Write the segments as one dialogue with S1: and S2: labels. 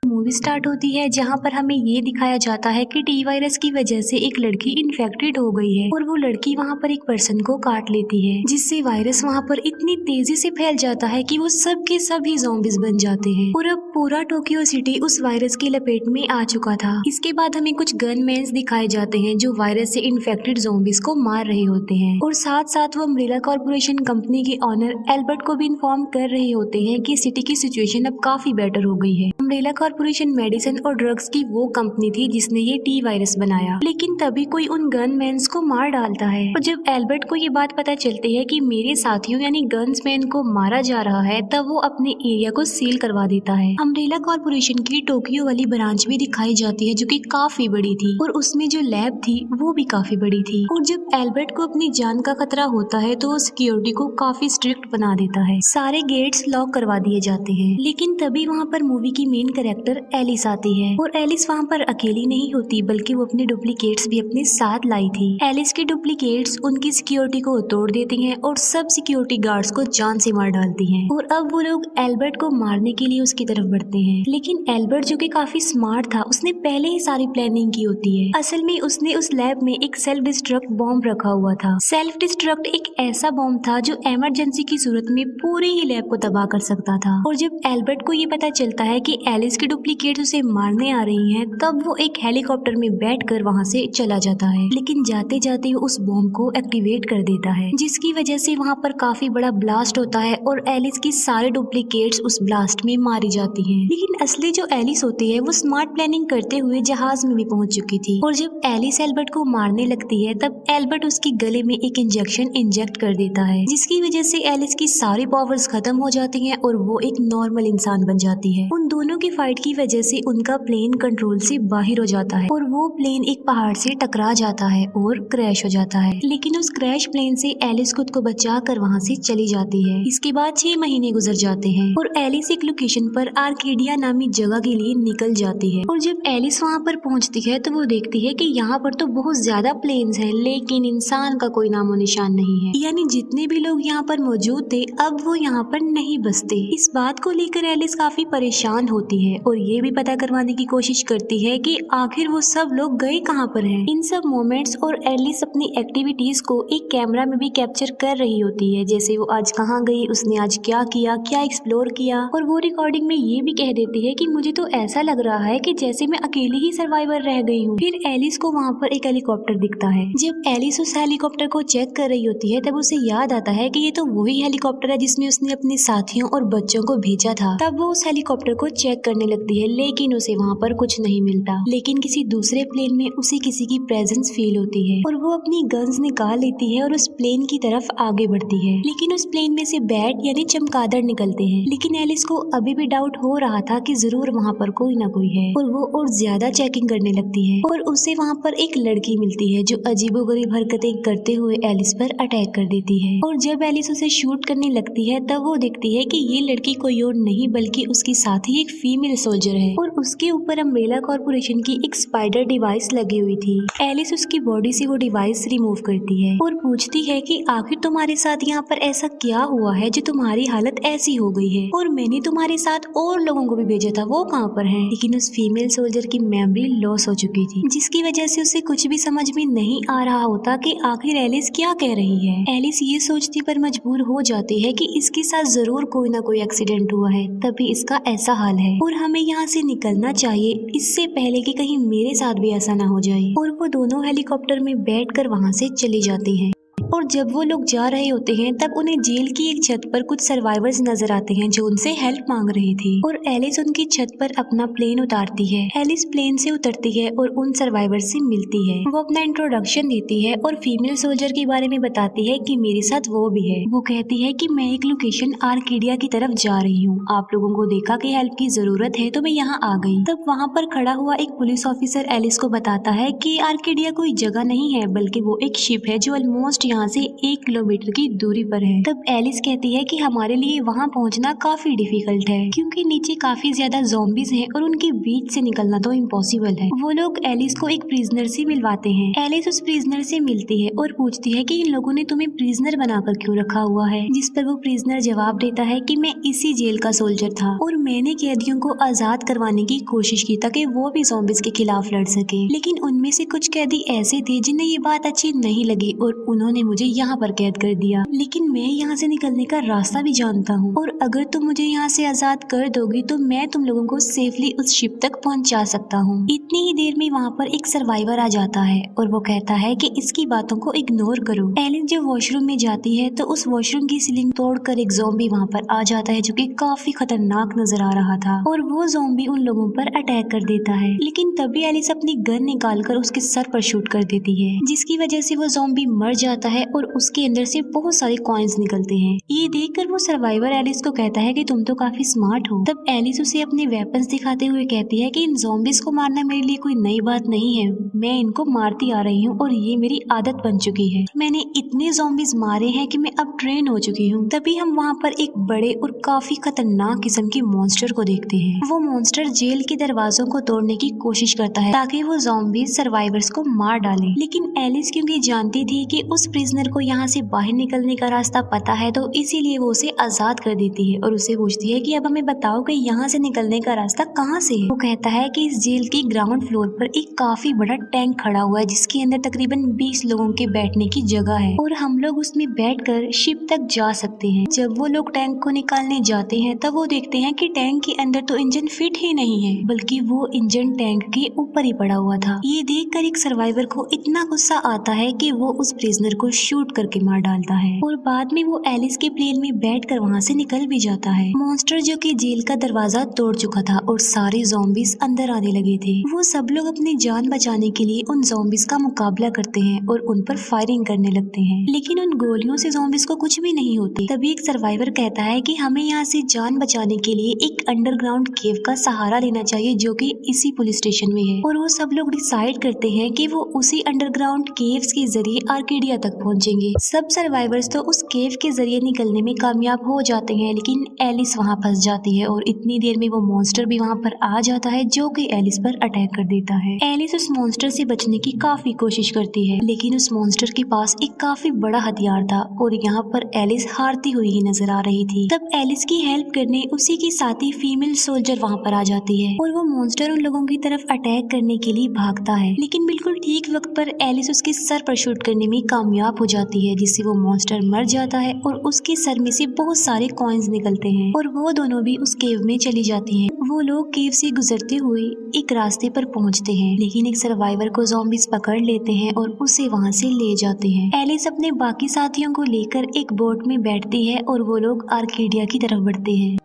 S1: Movie start होती है जहाँ पर हमें ये दिखाया जाता है कि टी वायरस की वजह से एक लड़की इन्फेक्टेड हो गई है और वो लड़की वहाँ पर एक पर्सन को काट लेती है, जिससे वायरस वहाँ पर इतनी तेजी से फैल जाता है कि वो सब के सब ही ज़ॉम्बीज बन जाते हैं और अब पूरा टोक्यो सिटी उस वायरस की लपेट में आ चुका था। इसके बाद हमें कुछ गनमैन्स दिखाए जाते हैं जो वायरस से इन्फेक्टेड ज़ॉम्बीज को मार रहे होते हैं और साथ साथ वो अम्ब्रेला कॉर्पोरेशन कंपनी के ऑनर एल्बर्ट को भी इन्फॉर्म कर रहे होते हैं कि सिटी की सिचुएशन अब काफी बेटर हो गई है। अम्ब्रेला कॉर्पोरेशन मेडिसिन और ड्रग्स की वो कंपनी थी जिसने ये टी वायरस बनाया, लेकिन तभी कोई उन गनमैन्स को मार डालता है और जब एल्बर्ट को ये बात पता चलती है कि मेरे साथियों यानी गन्समैन को मारा जा रहा है, तब वो अपने एरिया को सील करवा देता है। अम्ब्रेला कॉर्पोरेशन की टोक्यो वाली ब्रांच भी दिखाई जाती है जो कि काफी बड़ी थी और उसमें जो लैब थी वो भी काफी बड़ी थी और जब एल्बर्ट को अपनी जान का खतरा होता है तो वो सिक्योरिटी को काफी स्ट्रिक्ट बना देता है, सारे गेट्स लॉक करवा दिए जाते हैं। लेकिन तभी वहाँ पर मूवी की मेन कैरेक्टर एलिस आती है और एलिस वहाँ पर अकेली नहीं होती बल्कि वो अपने डुप्लीकेट्स भी अपने साथ लाई थी। एलिस के डुप्लीकेट्स उनकी सिक्योरिटी को तोड़ देती हैं और सब सिक्योरिटी गार्ड्स को जान से मार डालती हैं और अब वो लोग एल्बर्ट को मारने के लिए उसकी तरफ बढ़ते हैं। लेकिन एल्बर्ट जो कि काफी स्मार्ट था, उसने पहले ही सारी प्लानिंग की होती है। असल में उसने उस लैब में एक सेल्फ डिस्ट्रक्ट बॉम्ब रखा हुआ था। सेल्फ डिस्ट्रक्ट एक ऐसा बॉम्ब था जो इमरजेंसी की सूरत में पूरे ही लैब को तबाह कर सकता था और जब एल्बर्ट को ये पता चलता है कि एलिस की डुप्लीकेट उसे मारने आ रही हैं, तब वो एक हेलीकॉप्टर में बैठकर वहाँ से चला जाता है। लेकिन जाते जाते वो उस बॉम्ब को एक्टिवेट कर देता है, जिसकी वजह से वहाँ पर काफी बड़ा ब्लास्ट होता है और एलिस की सारे डुप्लीकेट्स उस ब्लास्ट में मारी जाती हैं। लेकिन असली जो एलिस होती है वो स्मार्ट प्लानिंग करते हुए जहाज में भी पहुंच चुकी थी और जब एलिस एल्बर्ट को मारने लगती है तब एल्बर्ट उसके गले में एक इंजेक्शन इंजेक्ट कर देता है, जिसकी वजह से एलिस की सारी पावर्स खत्म हो जाती हैं और वो एक नॉर्मल इंसान बन जाती है। उन दोनों की फाइट की वजह से उनका प्लेन कंट्रोल से बाहर हो जाता है और वो प्लेन एक पहाड़ से टकरा जाता है और क्रैश हो जाता है। लेकिन उस क्रैश प्लेन से एलिस खुद को बचा कर वहाँ से चली जाती है। इसके बाद 6 महीने गुजर जाते हैं और एलिस एक लोकेशन पर आर्केडिया नामी जगह के लिए निकल जाती है और जब एलिस वहाँ पर पहुँचती है तो वो देखती है कि यहाँ पर तो बहुत ज्यादा प्लेन्स हैं, लेकिन इंसान का कोई नामो निशान नहीं है, यानी जितने भी लोग यहाँ पर मौजूद थे अब वो यहाँ पर नहीं बसते। इस बात को लेकर एलिस काफी परेशान होती है और ये भी पता करवाने की कोशिश करती है कि आखिर वो सब लोग गए कहाँ पर हैं। इन सब मोमेंट्स और एलिस अपनी एक्टिविटीज को एक कैमरा में भी कैप्चर कर रही होती है, जैसे वो आज कहाँ गई, उसने आज क्या किया, क्या एक्सप्लोर किया, और वो रिकॉर्डिंग में ये भी कह देती है कि मुझे तो ऐसा लग रहा है कि जैसे मैं अकेली ही सर्वाइवर रह गई हूँ। फिर एलिस को वहाँ पर एक हेलीकॉप्टर दिखता है। जब एलिस उस हेलीकॉप्टर को चेक कर रही होती है तब उसे याद आता है कि ये तो वही हेलीकॉप्टर है जिसमें उसने अपने साथियों और बच्चों को भेजा था। तब वो उस हेलीकॉप्टर को चेक करने लगती है, लेकिन उसे वहाँ पर कुछ नहीं मिलता। लेकिन किसी दूसरे प्लेन में उसे किसी की प्रेजेंस फील होती है और वो अपनी गन्स निकाल लेती है और उस प्लेन की तरफ आगे बढ़ती है। लेकिन उस प्लेन में से बैट यानी चमगादड़ निकलते हैं। लेकिन एलिस को अभी भी डाउट हो रहा था कि जरूर वहाँ पर कोई ना कोई है और वो और ज्यादा चेकिंग करने लगती है और उसे वहाँ पर एक लड़की मिलती है जो अजीबोगरीब हरकतें करते हुए एलिस पर अटैक कर देती है और जब एलिस उसे शूट करने लगती है तब वो देखती है कि ये लड़की कोई और नहीं बल्कि उसकी साथी एक फीमेल सोल्जर है और उसके ऊपर अम्ब्रेला कॉर्पोरेशन की एक स्पाइडर डिवाइस लगी हुई थी। एलिस उसकी बॉडी से वो डिवाइस रिमूव करती है और पूछती है कि आखिर तुम्हारे साथ यहाँ पर ऐसा क्या हुआ है जो तुम्हारी हालत ऐसी हो गई है, और मैंने तुम्हारे साथ और लोगों को भी भेजा था, वो कहाँ पर हैं? लेकिन उस फीमेल सोल्जर की मेमोरी लॉस हो चुकी थी, जिसकी वजह से उसे कुछ भी समझ में नहीं आ रहा होता कि आखिर एलिस क्या कह रही है। एलिस ये सोचती पर मजबूर हो जाती है कि इसके साथ जरूर कोई ना कोई एक्सीडेंट हुआ है तभी इसका ऐसा हाल है और हमें यहाँ से निकलना चाहिए इससे पहले कि कहीं मेरे साथ भी ऐसा ना हो जाए। और वो दोनों हेलीकॉप्टर में बैठकर वहाँ से चली जाती हैं। और जब वो लोग जा रहे होते हैं तब उन्हें जेल की एक छत पर कुछ सर्वाइवर्स नजर आते हैं जो उनसे हेल्प मांग रहे थे और एलिस उनकी छत पर अपना प्लेन उतारती है। एलिस प्लेन से उतरती है और उन सर्वाइवर्स से मिलती है। वो अपना इंट्रोडक्शन देती है और फीमेल सोल्जर के बारे में बताती है कि मेरे साथ वो भी है। वो कहती है कि मैं एक लोकेशन आर्केडिया की तरफ जा रही हूँ, आप लोगों को देखा कि हेल्प की जरूरत है तो मैं यहाँ आ गई। तब वहाँ पर खड़ा हुआ एक पुलिस ऑफिसर एलिस को बताता है कि आर्केडिया कोई जगह नहीं है बल्कि वो एक शिप है जो ऑलमोस्ट यहाँ यहाँ से 1 किलोमीटर की दूरी पर है। तब एलिस कहती है कि हमारे लिए वहाँ पहुँचना काफी डिफिकल्ट है क्योंकि नीचे काफी ज्यादा ज़ॉम्बीज हैं और उनके बीच से निकलना तो इम्पॉसिबल है। वो लोग एलिस को एक प्रिजनर से मिलवाते हैं। एलिस उस प्रिजनर से मिलती है और पूछती है कि इन लोगों ने तुम्हें प्रिजनर बनाकर क्यों रखा हुआ है, जिस पर वो प्रिजनर जवाब देता है कि मैं इसी जेल का सोल्जर था और मैंने कैदियों को आजाद करवाने की कोशिश की ताकि वो भी ज़ॉम्बीज के खिलाफ लड़ सके, लेकिन उनमें से कुछ कैदी ऐसे थे जिन्हें ये बात अच्छी नहीं लगी और उन्होंने मुझे यहाँ पर कैद कर दिया। लेकिन मैं यहाँ से निकलने का रास्ता भी जानता हूँ और अगर तुम मुझे यहाँ से आजाद कर दोगी तो मैं तुम लोगों को सेफली उस शिप तक पहुँचा सकता हूँ। इतनी ही देर में वहाँ पर एक सर्वाइवर आ जाता है और वो कहता है कि इसकी बातों को इग्नोर करो। एलिस जब वॉशरूम में जाती है तो उस वॉशरूम की सीलिंग तोड़कर एक ज़ॉम्बी वहाँ पर आ जाता है जो कि काफी खतरनाक नजर आ रहा था और वो ज़ॉम्बी उन लोगों पर अटैक कर देता है। लेकिन तभी एलिस अपनी गन निकालकर उसके सर पर शूट कर देती है जिसकी वजह से वो ज़ॉम्बी मर जाता है और उसके अंदर से बहुत सारे कॉइन्स निकलते हैं। ये देखकर वो सर्वाइवर एलिस को कहता है कि तुम तो काफी स्मार्ट हो। तब एलिस उसे अपने वेपन्स दिखाते हुए कहती है कि इन ज़ॉम्बीज को मारना मेरे लिए कोई नई बात नहीं है, मैं इनको मारती आ रही हूँ और ये मेरी आदत बन चुकी है। मैंने इतने ज़ॉम्बीज मारे हैं कि मैं अब ट्रेन हो चुकी हूँ। तभी हम वहाँ पर एक बड़े और काफी खतरनाक किस्म के मॉन्स्टर को देखते हैं। वो मॉन्स्टर जेल के दरवाजों को तोड़ने की कोशिश करता है ताकि वो ज़ॉम्बीज सर्वाइवर्स को मार डाले। लेकिन एलिस क्योंकि जानती थी कि उस प्रिजनर को यहाँ से बाहर निकलने का रास्ता पता है तो इसीलिए वो उसे आजाद कर देती है और उसे पूछती है कि अब हमें बताओ कि यहाँ से निकलने का रास्ता कहाँ से है। वो कहता है कि इस जेल की ग्राउंड फ्लोर पर एक काफी बड़ा टैंक खड़ा हुआ है जिसके अंदर तकरीबन 20 लोगों के बैठने की जगह है और हम लोग उसमें बैठकर शिप तक जा सकते हैं। जब वो लोग टैंक को निकालने जाते हैं तब वो देखते हैं कि टैंक के अंदर तो इंजन फिट ही नहीं है बल्कि वो इंजन टैंक के ऊपर ही पड़ा हुआ था। ये देखकर एक सर्वाइवर को इतना गुस्सा आता है कि वो उस प्रिजनर को शूट करके मार डालता है और बाद में वो एलिस के प्लेन में बैठकर वहाँ से निकल भी जाता है। मॉन्स्टर जो कि जेल का दरवाजा तोड़ चुका था और सारे ज़ॉम्बीज अंदर आने लगे थे। वो सब लोग अपनी जान बचाने के लिए उन ज़ॉम्बीज का मुकाबला करते हैं और उन पर फायरिंग करने लगते हैं, लेकिन उन गोलियों से ज़ॉम्बीज को कुछ भी नहीं होती। तभी एक सर्वाइवर कहता है कि हमें यहाँ से जान बचाने के लिए एक अंडरग्राउंड केव का सहारा लेना चाहिए जो कि इसी पुलिस स्टेशन में है और वो सब लोग डिसाइड करते हैं कि वो उसी अंडरग्राउंड केव्स के जरिए आर्केडिया तक पहुंचेंगे। सब सर्वाइवर्स तो उस केव के जरिए निकलने में कामयाब हो जाते हैं लेकिन एलिस वहाँ फंस जाती है और इतनी देर में वो मॉन्स्टर भी वहाँ पर आ जाता है जो कि एलिस पर अटैक कर देता है। एलिस उस मॉन्स्टर से बचने की काफी कोशिश करती है लेकिन उस मॉन्स्टर के पास एक काफी बड़ा हथियार था और यहाँ पर एलिस हारती हुई ही नजर आ रही थी। तब एलिस की हेल्प करने उसी की साथी फीमेल सोल्जर वहाँ पर आ जाती है और वो मॉन्स्टर उन लोगों की तरफ अटैक करने के लिए भागता है, लेकिन बिल्कुल ठीक वक्त पर एलिस उसके सर पर शूट करने में कामयाब हो जाती है जिससे वो मॉन्स्टर मर जाता है और उसके सर में से बहुत सारे कॉइन्स निकलते हैं और वो दोनों भी उस केव में चली जाती हैं। वो लोग केव से गुजरते हुए एक रास्ते पर पहुंचते हैं लेकिन एक सर्वाइवर को ज़ॉम्बीज पकड़ लेते हैं और उसे वहां से ले जाते हैं। एलिस अपने बाकी साथियों को लेकर एक बोट में बैठती है और वो लोग आर्केडिया की तरफ बढ़ते हैं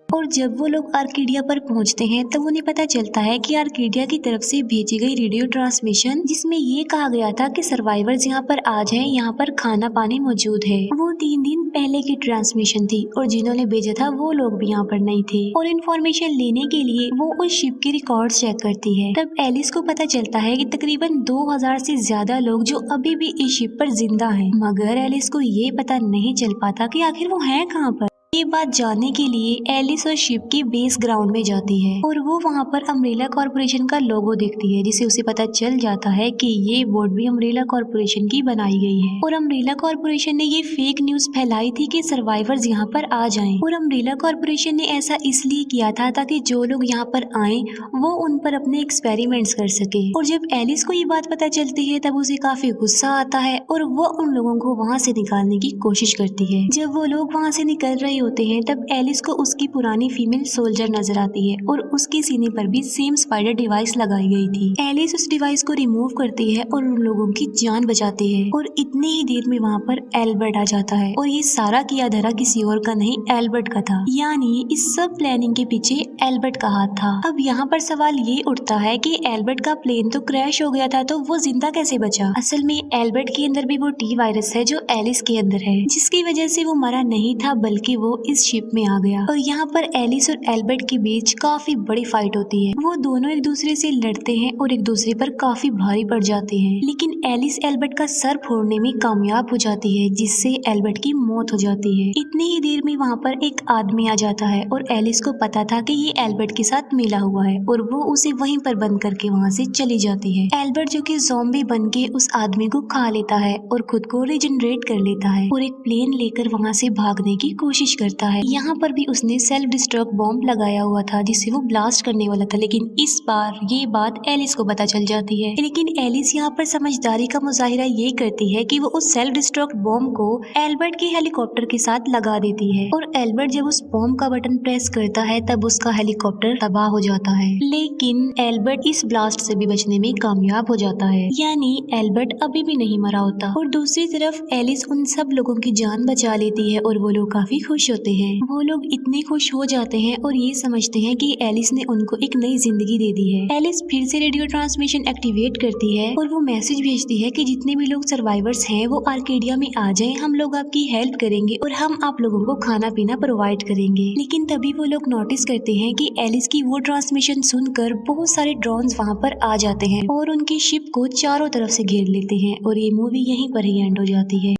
S1: और जब वो लोग आर्केडिया पर पहुंचते हैं तब उन्हें पता चलता है कि आर्केडिया की तरफ से भेजी गई रेडियो ट्रांसमिशन जिसमें ये कहा गया था कि सर्वाइवर्स यहाँ पर आ जाएं, यहाँ पर खाना पानी मौजूद है, वो 3 दिन पहले की ट्रांसमिशन थी और जिन्होंने भेजा था वो लोग भी यहाँ पर नहीं थे और इन्फॉर्मेशन लेने के लिए वो उस शिप के रिकॉर्ड चेक करती है। तब एलिस को पता चलता है कि तकरीबन 2000 से ज्यादा लोग जो अभी भी इस शिप पर जिंदा हैं, मगर एलिस को ये पता नहीं चल पाता कि आखिर वो हैं कहाँ पर। ये बात जानने के लिए एलिस और शिप की बेस ग्राउंड में जाती है और वो वहाँ पर अम्ब्रेला कॉर्पोरेशन का लोगो देखती है जिससे उसे पता चल जाता है कि ये बोट भी अम्ब्रेला कॉर्पोरेशन की बनाई गई है और अम्ब्रेला कॉर्पोरेशन ने ये फेक न्यूज फैलाई थी कि सर्वाइवर्स यहाँ पर आ जाएं और अम्ब्रेला कॉर्पोरेशन ने ऐसा इसलिए किया था ताकि जो लोग यहाँ पर आए वो उन पर अपने एक्सपेरिमेंट्स कर सके। और जब एलिस को ये बात पता चलती है तब उसे काफी गुस्सा आता है और वो उन लोगों को वहाँ से निकालने की कोशिश करती है। जब वो लोग वहाँ से निकल रहे होते हैं तब एलिस को उसकी पुरानी फीमेल सोल्जर नजर आती है और उसके सीने पर भी सेम स्पाइडर डिवाइस लगाई गई थी। एलिस उस डिवाइस को रिमूव करती है और उन लोगों की जान बचाती है और इतनी ही देर में वहाँ पर एल्बर्ट आ जाता है और ये सारा किया धरा किसी और का नहीं एल्बर्ट का था, यानी इस सब प्लानिंग के पीछे एल्बर्ट का हाथ था। अब यहाँ पर सवाल ये उठता है कि एल्बर्ट का प्लेन तो क्रैश हो गया था तो वो जिंदा कैसे बचा। असल में एल्बर्ट के अंदर भी वो टी वायरस है जो एलिस के अंदर है, जिसकी वजह से वो मरा नहीं था बल्कि वो इस शिप में आ गया और यहाँ पर एलिस और एल्बर्ट के बीच काफी बड़ी फाइट होती है। वो दोनों एक दूसरे से लड़ते हैं और एक दूसरे पर काफी भारी पड़ जाते हैं, लेकिन एलिस एल्बर्ट का सर फोड़ने में कामयाब हो जाती है, जिससे एल्बर्ट की मौत हो जाती है। इतनी ही देर में वहाँ पर एक आदमी आ जाता है और एलिस को पता था कि ये एल्बर्ट के साथ मिला हुआ है और वो उसे वहीं पर बंद करके वहाँ से चली जाती है। एल्बर्ट जो कि ज़ॉम्बी बन के उस आदमी को खा लेता है और खुद को रिजनरेट कर लेता है और एक प्लेन लेकर वहाँ से भागने की कोशिश करता है। यहाँ पर भी उसने सेल्फ डिस्ट्रक्ट बॉम्ब लगाया हुआ था जिससे वो ब्लास्ट करने वाला था, लेकिन इस बार ये बात एलिस को पता चल जाती है। लेकिन एलिस यहाँ पर समझदारी का मुजाहिरा ये करती है कि वो उस सेल्फ डिस्ट्रक्ट बॉम्ब को एल्बर्ट के हेलीकॉप्टर के साथ लगा देती है और एल्बर्ट जब उस बॉम्ब का बटन प्रेस करता है तब उसका हेलीकॉप्टर तबाह हो जाता है। लेकिन एल्बर्ट इस ब्लास्ट से भी बचने में कामयाब हो जाता है, यानी एल्बर्ट अभी भी नहीं मरा होता। और दूसरी तरफ एलिस उन सब लोगों की जान बचा लेती है और वो लोग काफी खुश होते हैं। वो लोग इतने खुश हो जाते हैं और ये समझते हैं कि एलिस ने उनको एक नई जिंदगी दे दी है। एलिस फिर से रेडियो ट्रांसमिशन एक्टिवेट करती है और वो मैसेज भेजती है कि जितने भी लोग सर्वाइवर्स हैं वो आर्केडिया में आ जाएं, हम लोग आपकी हेल्प करेंगे और हम आप लोगों को खाना पीना प्रोवाइड करेंगे। लेकिन तभी वो लोग नोटिस करते हैं कि एलिस की वो ट्रांसमिशन सुनकर बहुत सारे ड्रोन्स वहाँ पर आ जाते हैं और उनकी शिप को चारों तरफ से घेर लेते हैं और ये मूवी यहीं पर ही एंड हो जाती है।